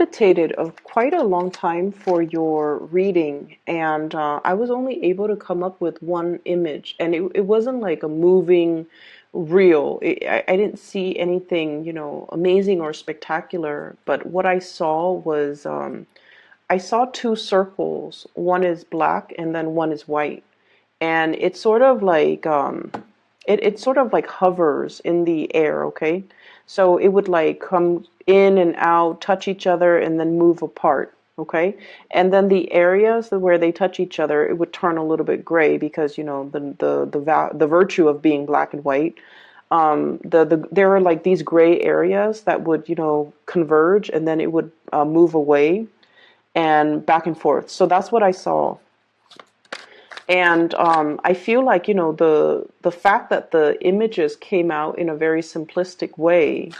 Meditated of quite a long time for your reading, and I was only able to come up with one image, and it wasn't like a moving reel. I didn't see anything, amazing or spectacular, but what I saw was I saw two circles. One is black and then one is white, and it's sort of like it sort of like hovers in the air, okay? So it would like come in and out, touch each other, and then move apart, okay? And then the areas where they touch each other, it would turn a little bit gray because the virtue of being black and white. There are like these gray areas that would converge, and then it would move away and back and forth. So that's what I saw. And I feel like, the fact that the images came out in a very simplistic way,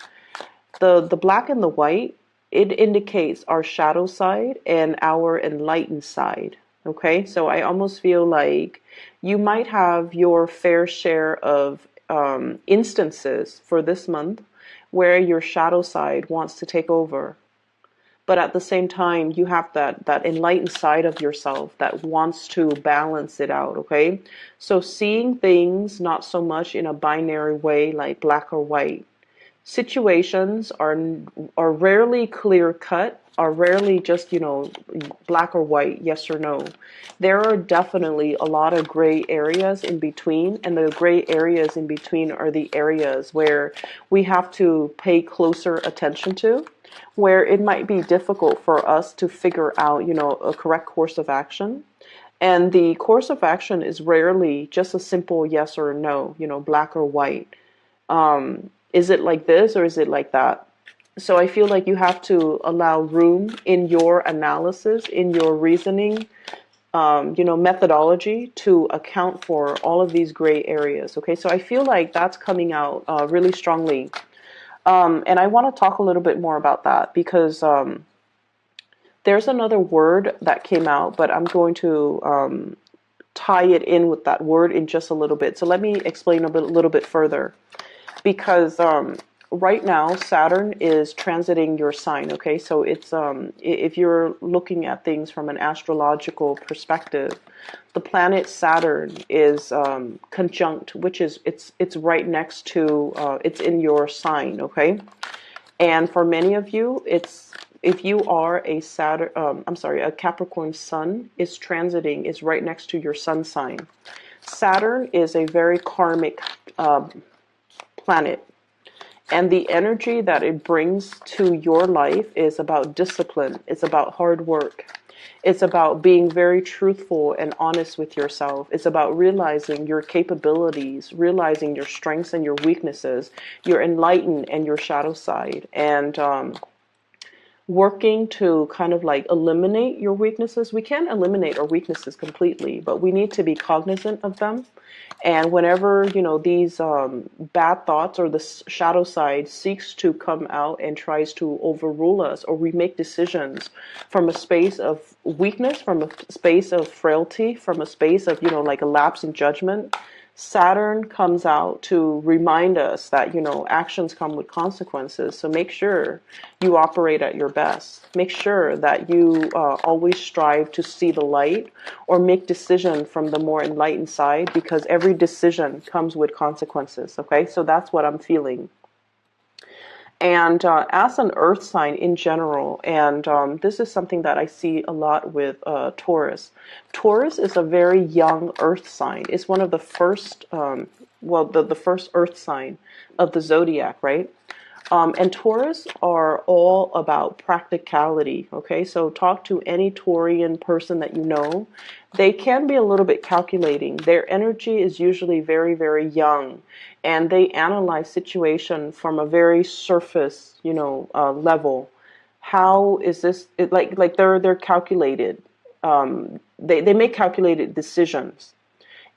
the black and the white, it indicates our shadow side and our enlightened side. Okay, so I almost feel like you might have your fair share of instances for this month where your shadow side wants to take over, but at the same time you have that enlightened side of yourself that wants to balance it out. Okay, so seeing things not so much in a binary way like black or white. Situations are rarely clear cut, are rarely just black or white, yes or no. There are definitely a lot of gray areas in between, and the gray areas in between are the areas where we have to pay closer attention to, where it might be difficult for us to figure out a correct course of action. And the course of action is rarely just a simple yes or no, black or white. Is it like this or is it like that? So I feel like you have to allow room in your analysis, in your reasoning, methodology to account for all of these gray areas. Okay, so I feel like that's coming out really strongly. And I want to talk a little bit more about that because there's another word that came out, but I'm going to tie it in with that word in just a little bit. So let me explain a little bit further. Because right now Saturn is transiting your sign. Okay, so it's if you're looking at things from an astrological perspective, the planet Saturn is conjunct, which is it's right next to it's in your sign. Okay, and for many of you, it's if you are a Saturn, a Capricorn Sun is transiting, is right next to your Sun sign. Saturn is a very karmic planet. And the energy that it brings to your life is about discipline. It's about hard work. It's about being very truthful and honest with yourself. It's about realizing your capabilities, realizing your strengths and your weaknesses, your enlightened and your shadow side, and working to kind of like eliminate your weaknesses. We can't eliminate our weaknesses completely, but we need to be cognizant of them. And whenever, these bad thoughts or the shadow side seeks to come out and tries to overrule us, or we make decisions from a space of weakness, from a space of frailty, from a space of, like a lapse in judgment, Saturn comes out to remind us that, actions come with consequences. So make sure you operate at your best. Make sure that you always strive to see the light or make decision from the more enlightened side, because every decision comes with consequences. Okay, so that's what I'm feeling. And as an earth sign in general, and this is something that I see a lot with Taurus. Taurus is a very young earth sign. It's one of the first, the first earth sign of the zodiac, right? And Taurus are all about practicality, okay? So talk to any Taurian person that you know. They can be a little bit calculating. Their energy is usually very, very young, and they analyze situation from a very surface, level. How is this? Like they're calculated. They make calculated decisions.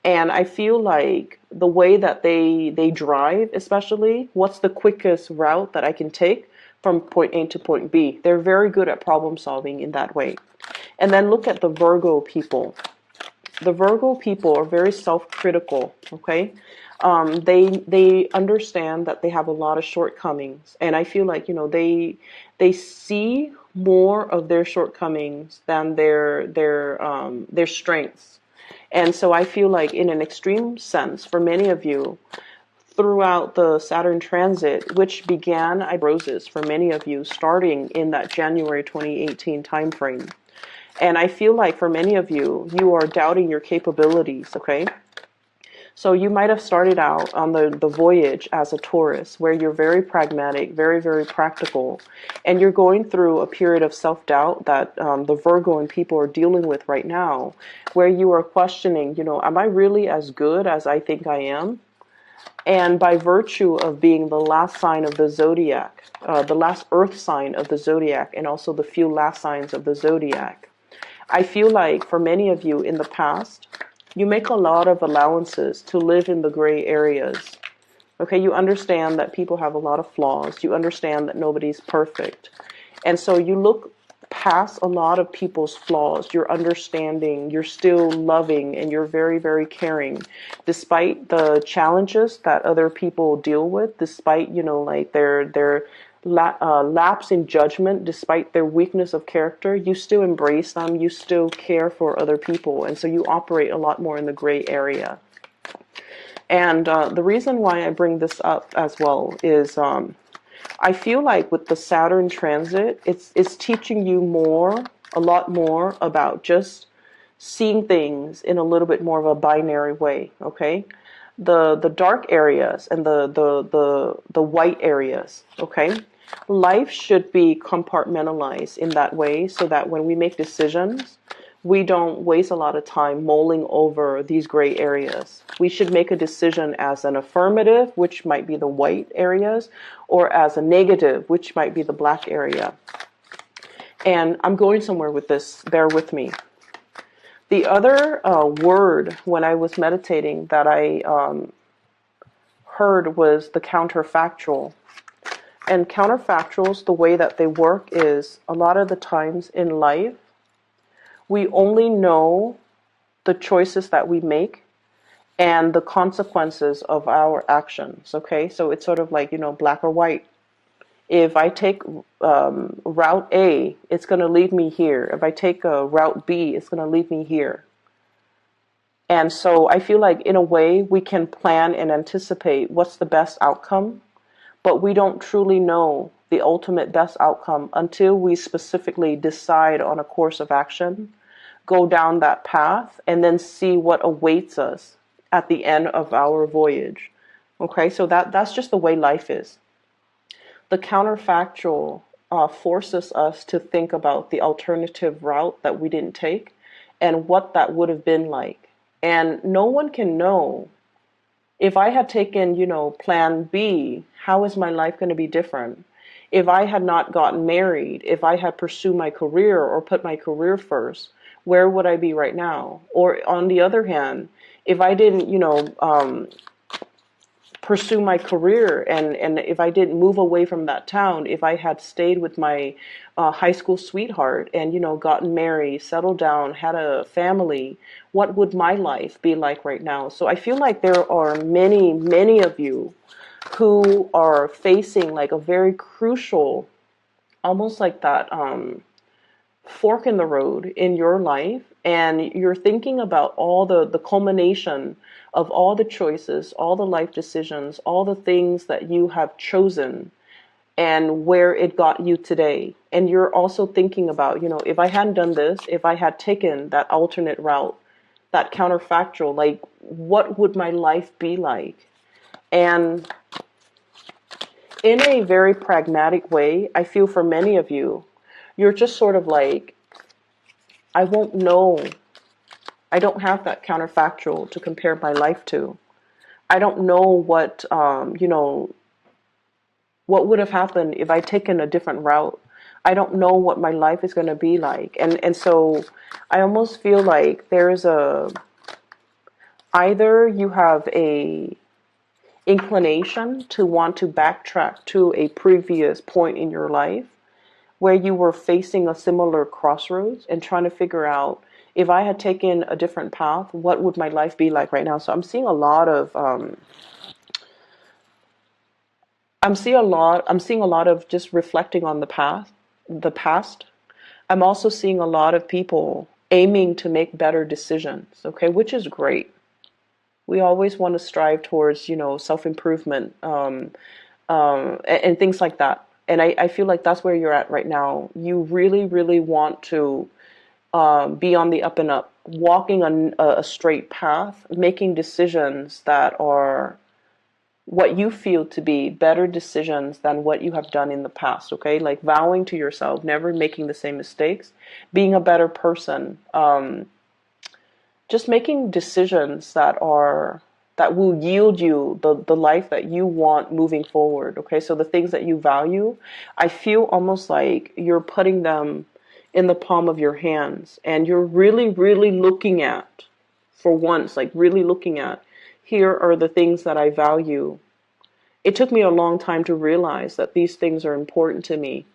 And I feel like the way that they drive, especially, what's the quickest route that I can take from point A to point B? They're very good at problem solving in that way. And then look at the Virgo people. The Virgo people are very self-critical, okay? They understand that they have a lot of shortcomings, and I feel like they see more of their shortcomings than their strengths. And so I feel like in an extreme sense, for many of you, throughout the Saturn transit, which began, I roses for many of you, starting in that January 2018 timeframe. And I feel like for many of you, you are doubting your capabilities, okay? So you might have started out on the voyage as a Taurus, where you're very pragmatic, very, very practical, and you're going through a period of self-doubt that the Virgo and people are dealing with right now, where you are questioning, am I really as good as I think I am? And by virtue of being the last sign of the zodiac, the last earth sign of the zodiac, and also the few last signs of the zodiac, I feel like for many of you in the past, you make a lot of allowances to live in the gray areas. Okay, you understand that people have a lot of flaws. You understand that nobody's perfect. And so you look past a lot of people's flaws. You're understanding, you're still loving, and you're very, very caring. Despite the challenges that other people deal with, despite, like their lapse in judgment, despite their weakness of character, you still embrace them, you still care for other people, and so you operate a lot more in the gray area. And the reason why I bring this up as well is I feel like with the Saturn transit, it's teaching you a lot more about just seeing things in a little bit more of a binary way, okay? The dark areas and the white areas, okay? Life should be compartmentalized in that way so that when we make decisions, we don't waste a lot of time mulling over these gray areas. We should make a decision as an affirmative, which might be the white areas, or as a negative, which might be the black area. And I'm going somewhere with this, bear with me. The other word when I was meditating that I heard was the counterfactual. And counterfactuals, the way that they work is a lot of the times in life, we only know the choices that we make and the consequences of our actions, okay? So it's sort of like, black or white. If I take route A, it's going to lead me here. If I take route B, it's going to lead me here. And so I feel like in a way we can plan and anticipate what's the best outcome, but we don't truly know the ultimate best outcome until we specifically decide on a course of action, go down that path, and then see what awaits us at the end of our voyage. Okay, so that's just the way life is. The counterfactual forces us to think about the alternative route that we didn't take and what that would have been like. And no one can know. If I had taken, plan B, how is my life going to be different? If I had not gotten married, if I had pursued my career or put my career first, where would I be right now? Or on the other hand, if I didn't, pursue my career and if I didn't move away from that town, if I had stayed with my high school sweetheart and, gotten married, settled down, had a family, what would my life be like right now? So I feel like there are many, many of you who are facing like a very crucial, almost like that fork in the road in your life, and you're thinking about all the culmination of all the choices, all the life decisions, all the things that you have chosen and where it got you today. And you're also thinking about, if I hadn't done this, if I had taken that alternate route, that counterfactual, like what would my life be like? And in a very pragmatic way, I feel for many of you, you're just sort of like, I won't know. I don't have that counterfactual to compare my life to. I don't know what, what would have happened if I'd taken a different route. I don't know what my life is going to be like. And so I almost feel like there's either you have a inclination to want to backtrack to a previous point in your life where you were facing a similar crossroads and trying to figure out, if I had taken a different path, what would my life be like right now? So I'm seeing a lot of I'm seeing a lot of just reflecting on the past, the past, I'm also seeing a lot of people aiming to make better decisions, okay, which is great. We always want to strive towards, self-improvement, and things like that. And I feel like that's where you're at right now. You really, really want to be on the up and up, walking on a straight path, making decisions that are what you feel to be better decisions than what you have done in the past, okay? Like vowing to yourself, never making the same mistakes, being a better person, just making decisions that will yield you the life that you want moving forward, okay? So the things that you value, I feel almost like you're putting them in the palm of your hands, and you're really, really looking at, for once, like really looking at, here are the things that I value. It took me a long time to realize that these things are important to me,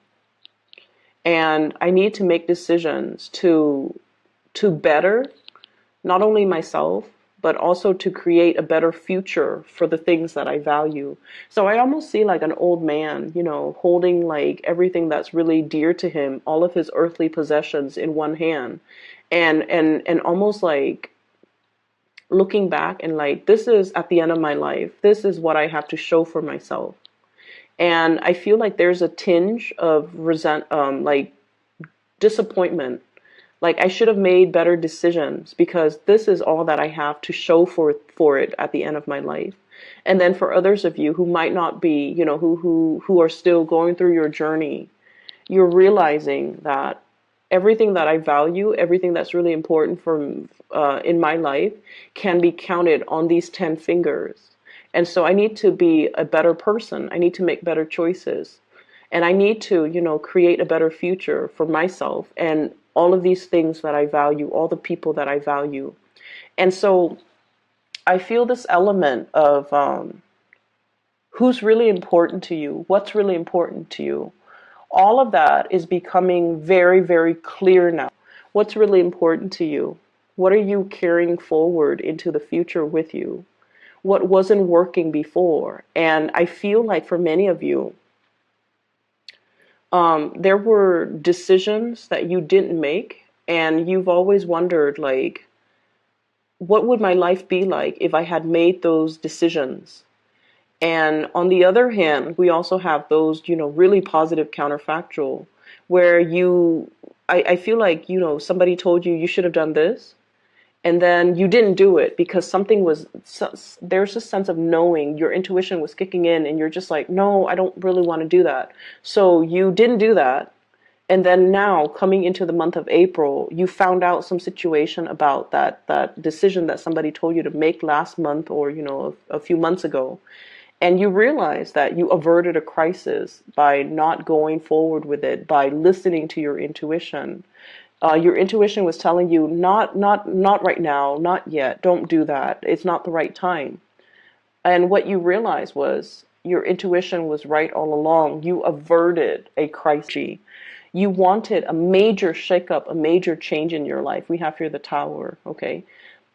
and I need to make decisions to better not only myself, but also to create a better future for the things that I value. So I almost see like an old man, holding like everything that's really dear to him, all of his earthly possessions in one hand, and almost like looking back and like, this is at the end of my life. This is what I have to show for myself. And I feel like there's a tinge of like disappointment. Like I should have made better decisions because this is all that I have to show for it at the end of my life. And then for others of you who might not be, who are still going through your journey, you're realizing that everything that I value, everything that's really important in my life can be counted on these 10 fingers. And so I need to be a better person. I need to make better choices. And I need to, create a better future for myself and all of these things that I value, all the people that I value. And so I feel this element of who's really important to you, what's really important to you. All of that is becoming very, very clear now. What's really important to you? What are you carrying forward into the future with you? What wasn't working before? And I feel like for many of you, there were decisions that you didn't make, and you've always wondered, like, what would my life be like if I had made those decisions? And on the other hand, we also have those, really positive counterfactual, where I feel like, somebody told you should have done this, and then you didn't do it because there's a sense of knowing, your intuition was kicking in, and you're just like, no, I don't really want to do that. So you didn't do that. And then now coming into the month of April, you found out some situation about that decision that somebody told you to make last month or, a few months ago. And you realize that you averted a crisis by not going forward with it, by listening to your intuition. Your intuition was telling you, not right now, not yet, don't do that. It's not the right time. And what you realized was your intuition was right all along. You averted a crisis. You wanted a major shakeup, a major change in your life. We have here the Tower, okay?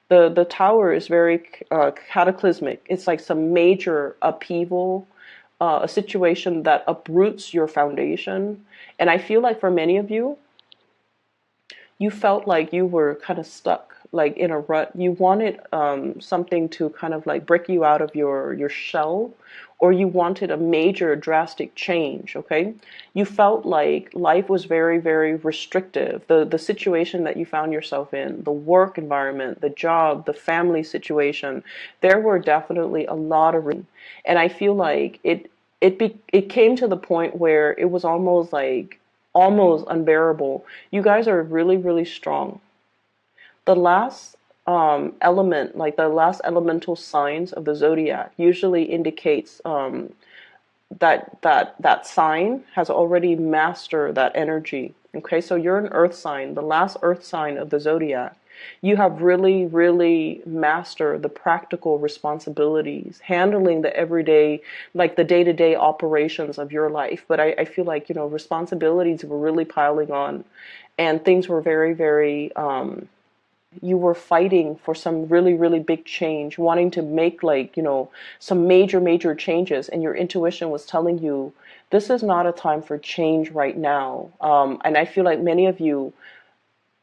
The Tower is very cataclysmic. It's like some major upheaval, a situation that uproots your foundation. And I feel like for many of you, you felt like you were kind of stuck, like in a rut. You wanted something to kind of like break you out of your shell, or you wanted a major drastic change, okay? You felt like life was very, very restrictive. The situation that you found yourself in, the work environment, the job, the family situation, there were definitely a lot of, and I feel like it came to the point where it was almost unbearable. You guys are really, really strong. The last element, like the last elemental signs of the zodiac, usually indicates that sign has already mastered that energy. Okay, so you're an earth sign, the last earth sign of the zodiac. You have really, really mastered the practical responsibilities, handling the everyday, like the day-to-day operations of your life. But I feel like, responsibilities were really piling on, and things were very, very You were fighting for some really, really big change, wanting to make like, some major, major changes. And your intuition was telling you, this is not a time for change right now. And I feel like many of you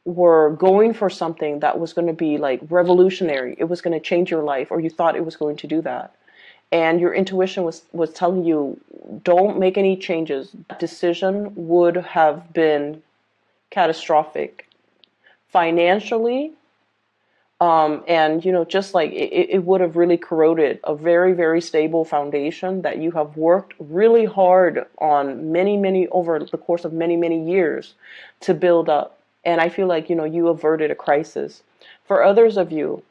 were going for something that was going to be like revolutionary. It was going to change your life, or you thought it was going to do that. And your intuition was telling you, don't make any changes. That decision would have been catastrophic financially. And just like it would have really corroded a very, very stable foundation that you have worked really hard on many, many over the course of many, many years to build up. And I feel like, you averted a crisis. For others of you,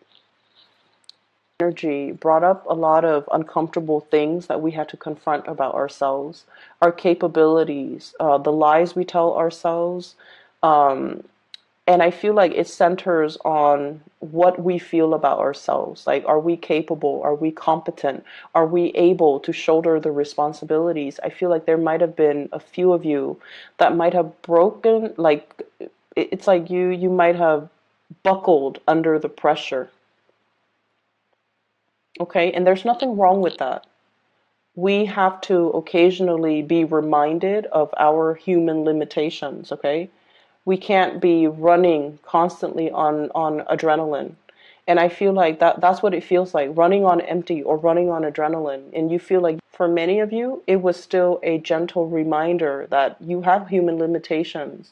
energy brought up a lot of uncomfortable things that we had to confront about ourselves, our capabilities, the lies we tell ourselves. Um, and I feel like it centers on what we feel about ourselves. Like, are we capable? Are we competent? Are we able to shoulder the responsibilities? I feel like there might have been a few of you that might have broken, like, it's like you might have buckled under the pressure. Okay, and there's nothing wrong with that. We have to occasionally be reminded of our human limitations, okay? We can't be running constantly on adrenaline. And I feel like that's what it feels like, running on empty or running on adrenaline. And you feel like for many of you, it was still a gentle reminder that you have human limitations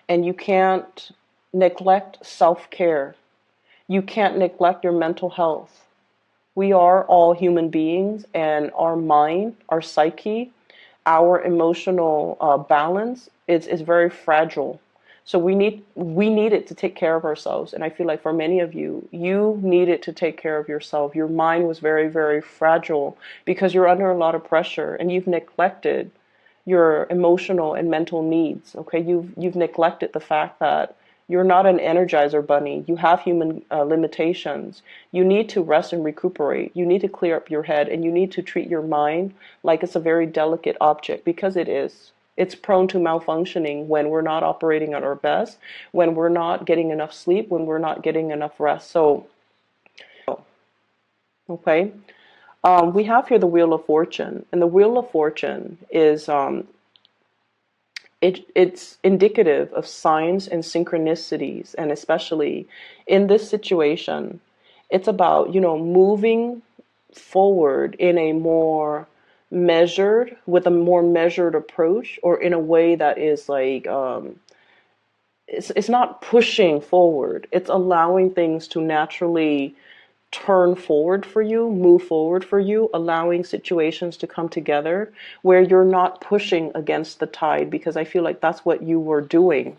and you can't neglect self-care. You can't neglect your mental health. We are all human beings, and our mind, our psyche, our emotional balance is very fragile. So we need it to take care of ourselves. And I feel like for many of you, you needed to take care of yourself. Your mind was very, very fragile because you're under a lot of pressure and you've neglected your emotional and mental needs. Okay, you've neglected the fact that you're not an energizer bunny. You have human limitations. You need to rest and recuperate. You need to clear up your head, and you need to treat your mind like it's a very delicate object, because it is. It's prone to malfunctioning when we're not operating at our best, when we're not getting enough sleep, when we're not getting enough rest. So, okay. We have here the Wheel of Fortune, and the Wheel of Fortune is it's indicative of signs and synchronicities, and especially in this situation, it's about, moving forward in a more with a more measured approach, or in a way that is like, it's not pushing forward. It's allowing things to naturally turn forward for you, move forward for you, allowing situations to come together where you're not pushing against the tide, because I feel like that's what you were doing.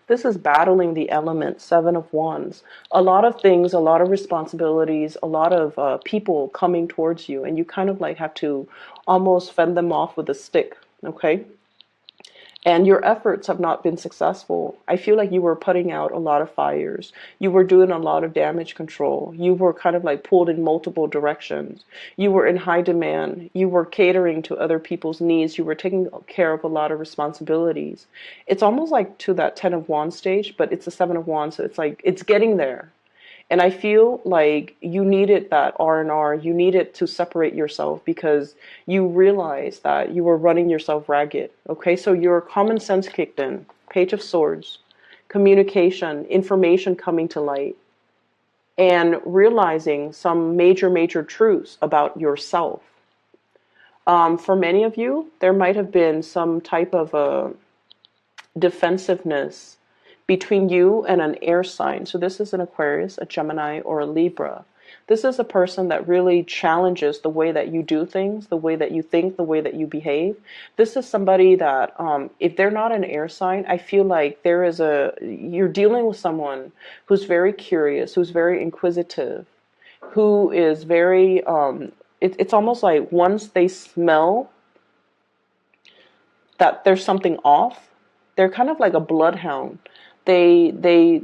This is battling the elements, Seven of Wands. A lot of things, a lot of responsibilities, a lot of people coming towards you, and you kind of like have to almost fend them off with a stick, okay? And your efforts have not been successful. I feel like you were putting out a lot of fires. You were doing a lot of damage control. You were kind of like pulled in multiple directions. You were in high demand. You were catering to other people's needs. You were taking care of a lot of responsibilities. It's almost like to that Ten of Wands stage, but it's a Seven of Wands, so it's like it's getting there. And I feel like you needed that R&R. You needed to separate yourself because you realized that you were running yourself ragged. Okay, so your common sense kicked in. Page of Swords, communication, information coming to light, and realizing some major, major truths about yourself. For many of you, there might have been some type of a defensiveness between you and an air sign. So this is an Aquarius, a Gemini, or a Libra. This is a person that really challenges the way that you do things, the way that you think, the way that you behave. This is somebody that, if they're not an air sign, I feel like you're dealing with someone who's very curious, who's very inquisitive, who is very, it's almost like once they smell that there's something off, they're kind of like a bloodhound. They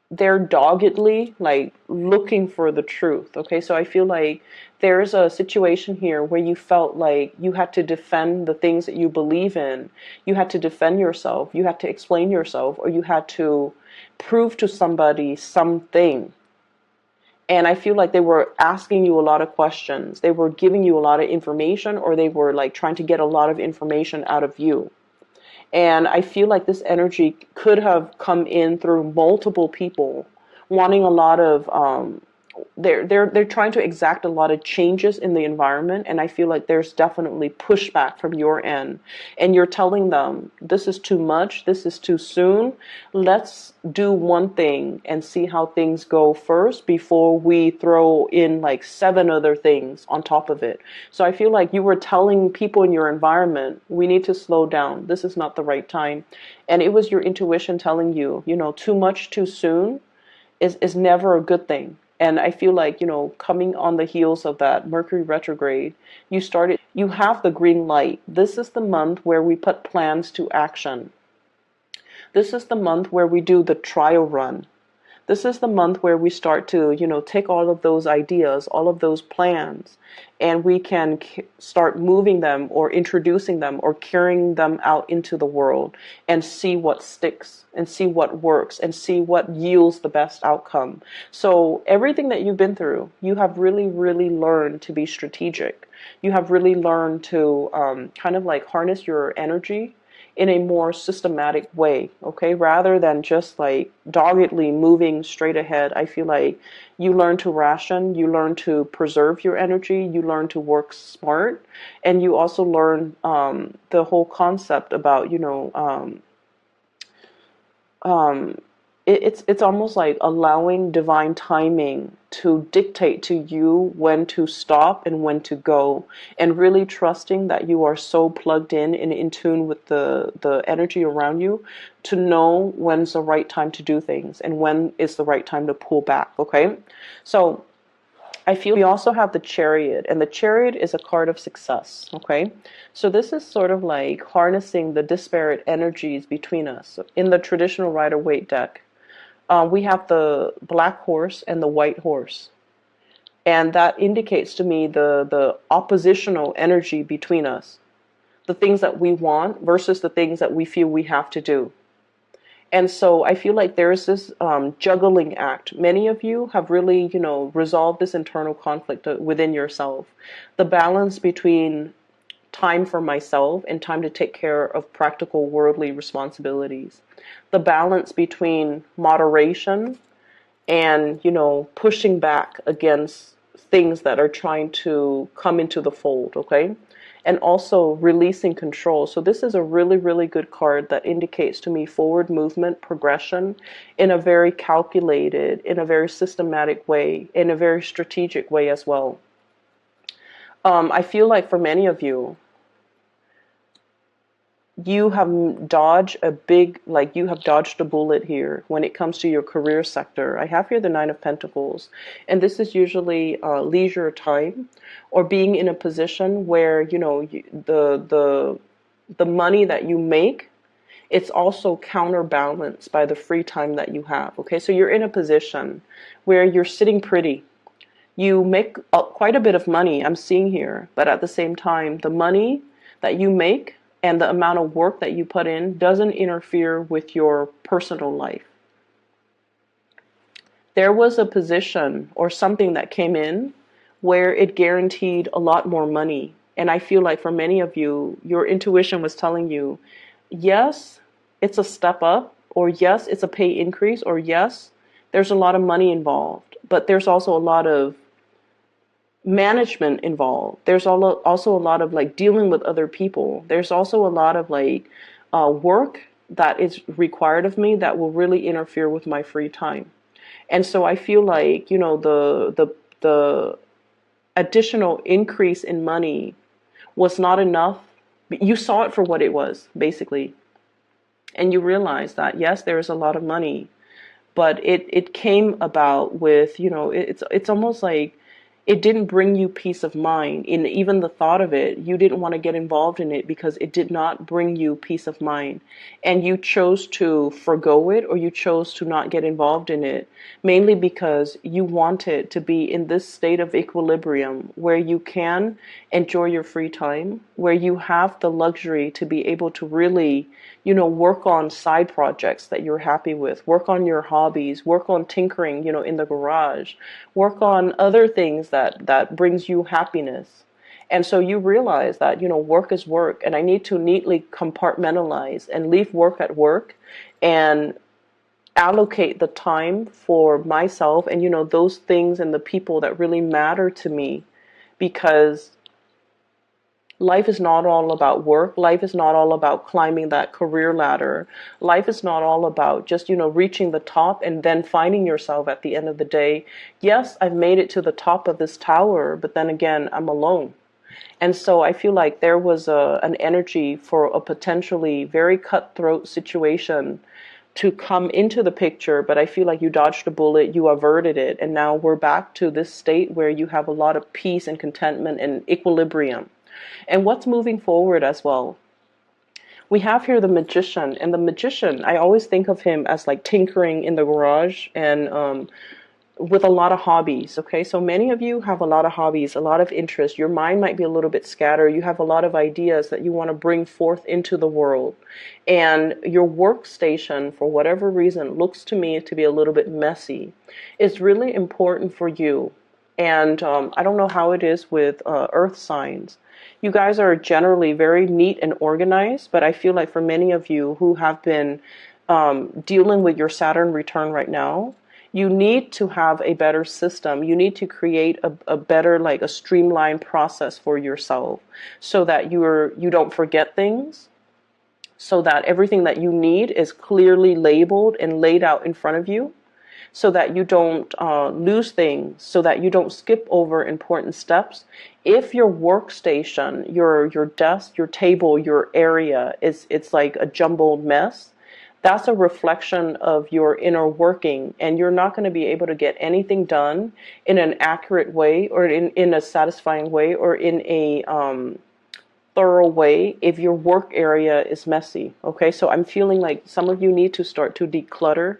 they're doggedly like looking for the truth. Okay, so I feel like there's a situation here where you felt like you had to defend the things that you believe in. You had to defend yourself, you had to explain yourself, or you had to prove to somebody something. And I feel like they were asking you a lot of questions, they were giving you a lot of information, or they were like trying to get a lot of information out of you. And I feel like this energy could have come in through multiple people wanting a lot of they're trying to exact a lot of changes in the environment, and I feel like there's definitely pushback from your end, and you're telling them this is too much, this is too soon. Let's do one thing and see how things go first before we throw in like seven other things on top of it. So I feel like you were telling people in your environment, we need to slow down, this is not the right time. And it was your intuition telling you, too much too soon is never a good thing. And I feel like, coming on the heels of that Mercury retrograde, you have the green light. This is the month where we put plans to action. This is the month where we do the trial run. This is the month where we start to, take all of those ideas, all of those plans, and we can start moving them or introducing them or carrying them out into the world and see what sticks and see what works and see what yields the best outcome. So everything that you've been through, you have really, really learned to be strategic. You have really learned to kind of like harness your energy in a more systematic way, okay? Rather than just like doggedly moving straight ahead, I feel like you learn to ration, you learn to preserve your energy, you learn to work smart, and you also learn the whole concept about, um, it's almost like allowing divine timing to dictate to you when to stop and when to go, and really trusting that you are so plugged in and in tune with the energy around you to know when's the right time to do things and when is the right time to pull back. Okay, so I feel we also have the Chariot, and the Chariot is a card of success, okay? So this is sort of like harnessing the disparate energies between us. In the traditional Rider-Waite deck, we have the black horse and the white horse. And that indicates to me the oppositional energy between us. The things that we want versus the things that we feel we have to do. And so I feel like there is this juggling act. Many of you have really, resolved this internal conflict within yourself. The balance between time for myself and time to take care of practical worldly responsibilities. The balance between moderation and, pushing back against things that are trying to come into the fold, okay? And also releasing control. So this is a really, really good card that indicates to me forward movement, progression in a very calculated, in a very systematic way, in a very strategic way as well. I feel like for many of you, you have dodged a bullet here when it comes to your career sector. I have here the Nine of Pentacles, and this is usually leisure time, or being in a position where the money that you make, it's also counterbalanced by the free time that you have. Okay, so you're in a position where you're sitting pretty. You make quite a bit of money, I'm seeing here, but at the same time, the money that you make and the amount of work that you put in doesn't interfere with your personal life. There was a position or something that came in where it guaranteed a lot more money. And I feel like for many of you, your intuition was telling you, yes, it's a step up, or yes, it's a pay increase, or yes, there's a lot of money involved, but there's also a lot of management involved. There's also a lot of like dealing with other people. There's also a lot of like work that is required of me that will really interfere with my free time. And so I feel like, the additional increase in money was not enough. You saw it for what it was, basically. And you realize that, yes, there is a lot of money, but it came about with, it's almost like it didn't bring you peace of mind. In even the thought of it, you didn't want to get involved in it because it did not bring you peace of mind. And you chose to forgo it, or you chose to not get involved in it, mainly because you wanted to be in this state of equilibrium where you can enjoy your free time, where you have the luxury to be able to really, work on side projects that you're happy with, work on your hobbies, work on tinkering, in the garage, work on other things that brings you happiness. And so you realize that, work is work, and I need to neatly compartmentalize and leave work at work and allocate the time for myself and, those things and the people that really matter to me, because life is not all about work. Life is not all about climbing that career ladder. Life is not all about just, reaching the top and then finding yourself at the end of the day. Yes, I've made it to the top of this tower, but then again, I'm alone. And so I feel like there was an energy for a potentially very cutthroat situation to come into the picture, but I feel like you dodged a bullet, you averted it, and now we're back to this state where you have a lot of peace and contentment and equilibrium. And what's moving forward as well? We have here the magician, and the magician, I always think of him as like tinkering in the garage and with a lot of hobbies. Okay, so many of you have a lot of hobbies, a lot of interests. Your mind might be a little bit scattered. You have a lot of ideas that you want to bring forth into the world, and your workstation, for whatever reason, looks to me to be a little bit messy. It's really important for you, and I don't know how it is with earth signs. You guys are generally very neat and organized, but I feel like for many of you who have been dealing with your Saturn return right now, you need to have a better system. You need to create a better, like a streamlined process for yourself, so that you don't forget things, so that everything that you need is clearly labeled and laid out in front of you, so that you don't lose things, so that you don't skip over important steps. If your workstation, your desk, your table, your area it's like a jumbled mess, that's a reflection of your inner working, and you're not going to be able to get anything done in an accurate way, or in a satisfying way, or in a thorough way if your work area is messy. Okay, so I'm feeling like some of you need to start to declutter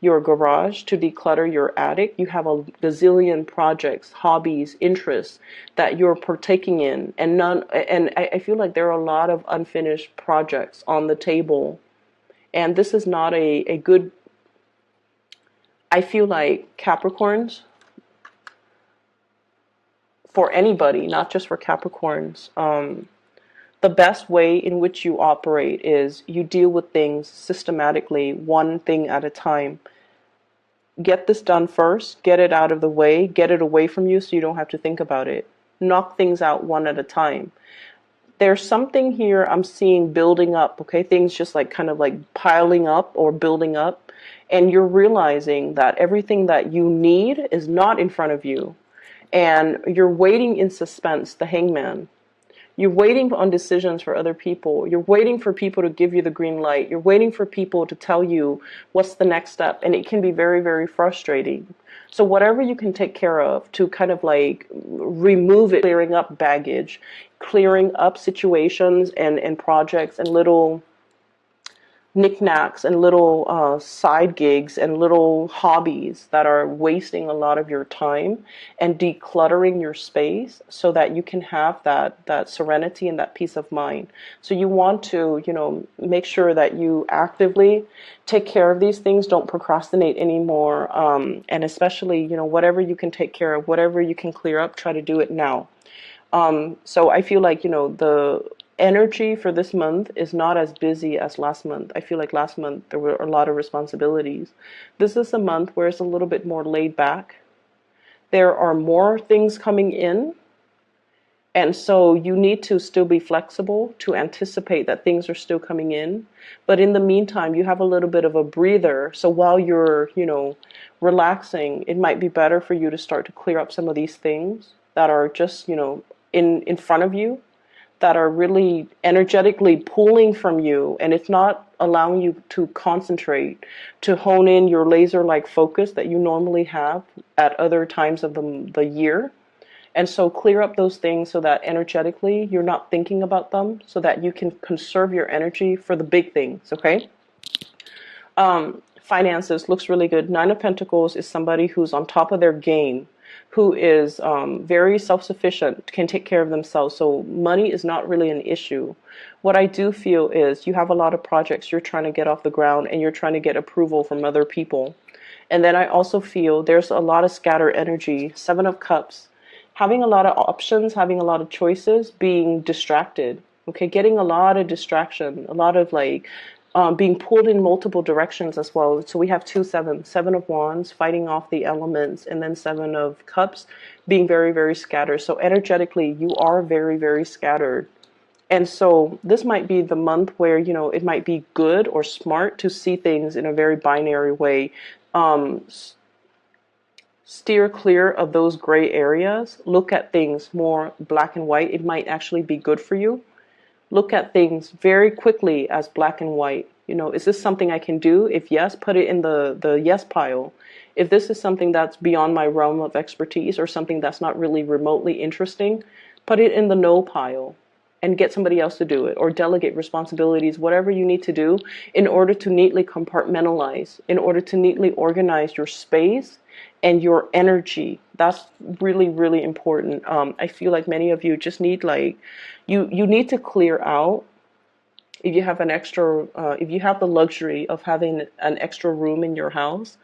your garage, to declutter your attic. You have a gazillion projects, hobbies, interests that you're partaking in, and I feel like there are a lot of unfinished projects on the table. And this is not a good, I feel like Capricorns, for anybody, not just for Capricorns, the best way in which you operate is you deal with things systematically, one thing at a time. Get this done first, get it out of the way, get it away from you so you don't have to think about it. Knock things out one at a time. There's something here I'm seeing building up, okay? Things just like kind of like piling up or building up. And you're realizing that everything that you need is not in front of you. And you're waiting in suspense, the hangman. You're waiting on decisions for other people. You're waiting for people to give you the green light. You're waiting for people to tell you what's the next step. And it can be very, very frustrating. So whatever you can take care of to kind of like remove it, clearing up baggage, clearing up situations and projects and little knickknacks and little side gigs and little hobbies that are wasting a lot of your time, and decluttering your space so that you can have that serenity and that peace of mind. So you want to, make sure that you actively take care of these things. Don't procrastinate anymore. And especially, whatever you can take care of, whatever you can clear up, try to do it now. So I feel like, the energy for this month is not as busy as last month. I feel like last month there were a lot of responsibilities. This is a month where it's a little bit more laid back. There are more things coming in. And so you need to still be flexible to anticipate that things are still coming in. But in the meantime, you have a little bit of a breather. So while you're, relaxing, it might be better for you to start to clear up some of these things that are just, in front of you, that are really energetically pulling from you, and it's not allowing you to concentrate, to hone in your laser-like focus that you normally have at other times of the year. And so clear up those things so that energetically you're not thinking about them, so that you can conserve your energy for the big things, okay? Finances looks really good. Nine of Pentacles is somebody who's on top of their game, who is very self-sufficient, can take care of themselves. So money is not really an issue. What I do feel is you have a lot of projects you're trying to get off the ground, and you're trying to get approval from other people. And then I also feel there's a lot of scattered energy. Seven of Cups, having a lot of options, having a lot of choices, being distracted. Okay, getting a lot of distraction, a lot of like being pulled in multiple directions as well. So we have two sevens, Seven of Wands, fighting off the elements, and then Seven of Cups, being very, very scattered. So energetically, you are very, very scattered. And so this might be the month where, you know, it might be good or smart to see things in a very binary way. Um, Steer clear of those gray areas. Look at things more black and white. It might actually be good for you. Look at things very quickly as black and white. You know, is this something I can do? If yes, put it in the yes pile. If this is something that's beyond my realm of expertise, or something that's not really remotely interesting, put it in the no pile and get somebody else to do it, or delegate responsibilities, whatever you need to do in order to neatly compartmentalize, in order to neatly organize your space and your energy. That's really, really important. I feel like many of you just need like, you need to clear out. If you have an extra, if you have the luxury of having an extra room in your house,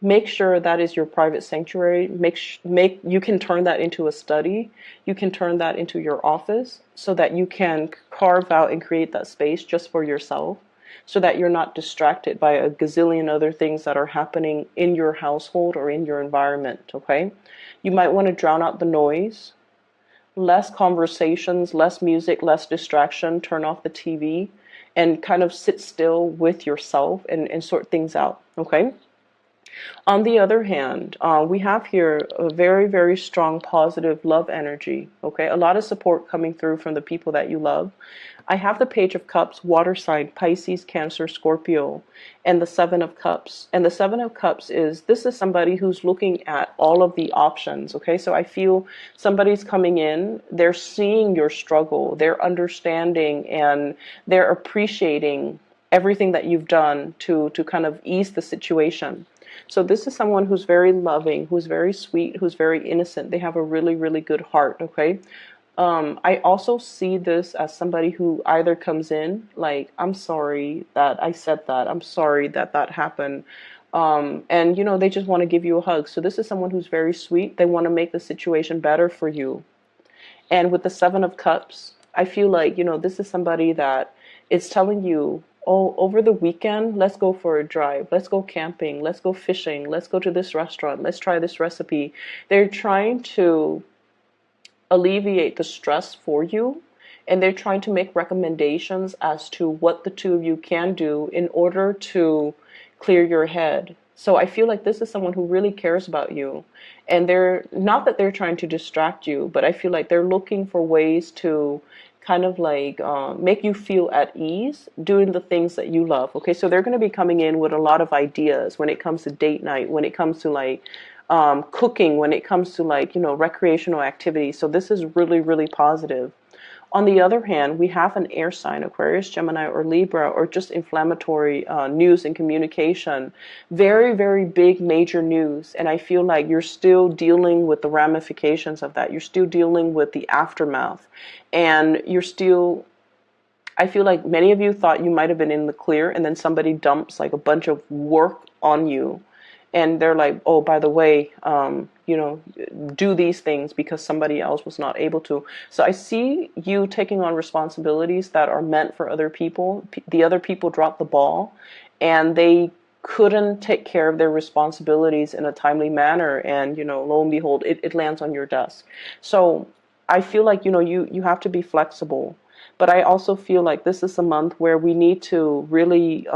make sure that is your private sanctuary. Make you can turn that into a study. You can turn that into your office, so that you can carve out and create that space just for yourself, so that you're not distracted by a gazillion other things that are happening in your household or in your environment, okay? You might want to drown out the noise. Less conversations, less music, less distraction. Turn off the TV and kind of sit still with yourself and sort things out, okay? On the other hand, we have here a very, very strong positive love energy, okay? A lot of support coming through from the people that you love. I have the Page of Cups, water sign, Pisces, Cancer, Scorpio, and the Seven of Cups. And the Seven of Cups is, this is somebody who's looking at all of the options, okay? So I feel somebody's coming in, they're seeing your struggle, they're understanding, and they're appreciating everything that you've done to kind of ease the situation. So this is someone who's very loving, who's very sweet, who's very innocent. They have a really, really good heart, okay? I also see this as somebody who either comes in like, I'm sorry that I said that. I'm sorry that that happened. And, you know, they just want to give you a hug. So this is someone who's very sweet. They want to make the situation better for you. And with the Seven of Cups, I feel like, you know, this is somebody that is telling you, oh, over the weekend, let's go for a drive. Let's go camping. Let's go fishing. Let's go to this restaurant. Let's try this recipe. They're trying to alleviate the stress for you, and they're trying to make recommendations as to what the two of you can do in order to clear your head. So I feel like this is someone who really cares about you, and they're not that they're trying to distract you, but I feel like they're looking for ways to kind of like make you feel at ease doing the things that you love. Okay, so they're going to be coming in with a lot of ideas when it comes to date night, when it comes to like cooking, when it comes to like, you know, recreational activities. So this is really, really positive. On the other hand, we have an air sign, Aquarius, Gemini, or Libra, or just inflammatory news and communication. Very, very big, major news. And I feel like you're still dealing with the ramifications of that. You're still dealing with the aftermath. And you're still, I feel like many of you thought you might have been in the clear, and then somebody dumps like a bunch of work on you. And they're like, oh, by the way, you know, do these things because somebody else was not able to. So I see you taking on responsibilities that are meant for other people. The other people dropped the ball, and they couldn't take care of their responsibilities in a timely manner. And, you know, lo and behold, it lands on your desk. So I feel like, you know, you have to be flexible. But I also feel like this is a month where we need to really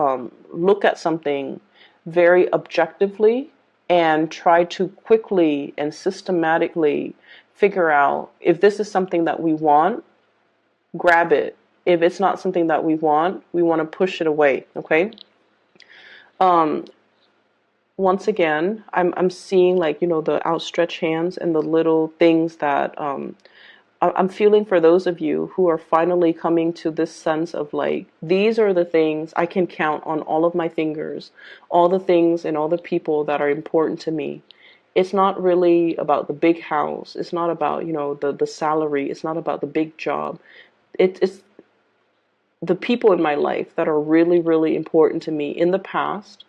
look at something very objectively and try to quickly and systematically figure out if this is something that we want, grab it. If it's not something that we want to push it away, okay? once again, I'm seeing like, the outstretched hands and the little things that I'm feeling for those of you who are finally coming to this sense of like, these are the things I can count on all of my fingers, all the things and all the people that are important to me. It's not really about the big house. It's not about, the salary. It's not about the big job. It's the people in my life that are really, really important to me. In the past,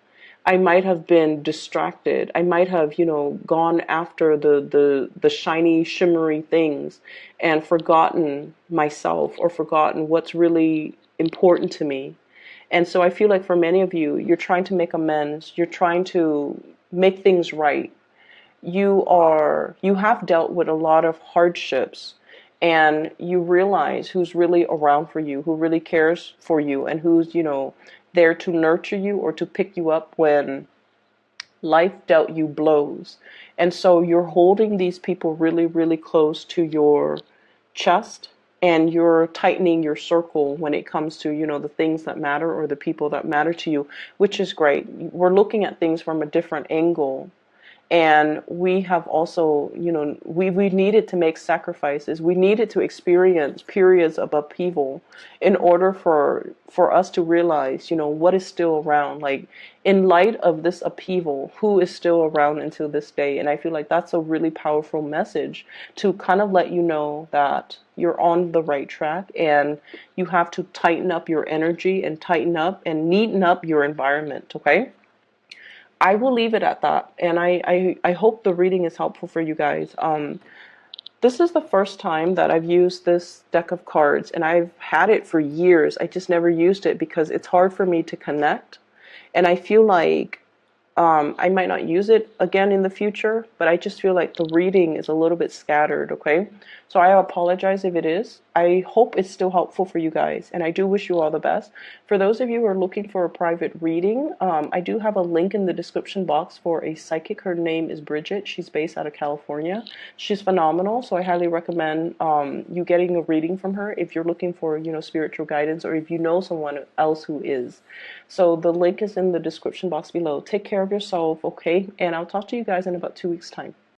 I might have been distracted. I might have, gone after the shiny, shimmery things and forgotten myself or forgotten what's really important to me. And so I feel like for many of you, you're trying to make amends. You're trying to make things right. You have dealt with a lot of hardships, and you realize who's really around for you, who really cares for you, and who's, there to nurture you or to pick you up when life dealt you blows. And so you're holding these people really, really close to your chest, and you're tightening your circle when it comes to, the things that matter or the people that matter to you, which is great. We're looking at things from a different angle, and we have also, we needed to make sacrifices. We needed to experience periods of upheaval in order for us to realize, what is still around. Like, in light of this upheaval, who is still around until this day? And I feel like that's a really powerful message to kind of let you know that you're on the right track, and you have to tighten up your energy and tighten up and neaten up your environment, okay? I will leave it at that. And I hope the reading is helpful for you guys. This is the first time that I've used this deck of cards, and I've had it for years. I just never used it because it's hard for me to connect. And I feel like I might not use it again in the future, but I just feel like the reading is a little bit scattered, okay? So I apologize if it is. I hope it's still helpful for you guys, and I do wish you all the best. For those of you who are looking for a private reading, I do have a link in the description box for a psychic. Her name is Bridget. She's based out of California. She's phenomenal, so I highly recommend you getting a reading from her if you're looking for, spiritual guidance, or if you know someone else who is. So the link is in the description box below. Take care of yourself, okay? And I'll talk to you guys in about 2 weeks' time.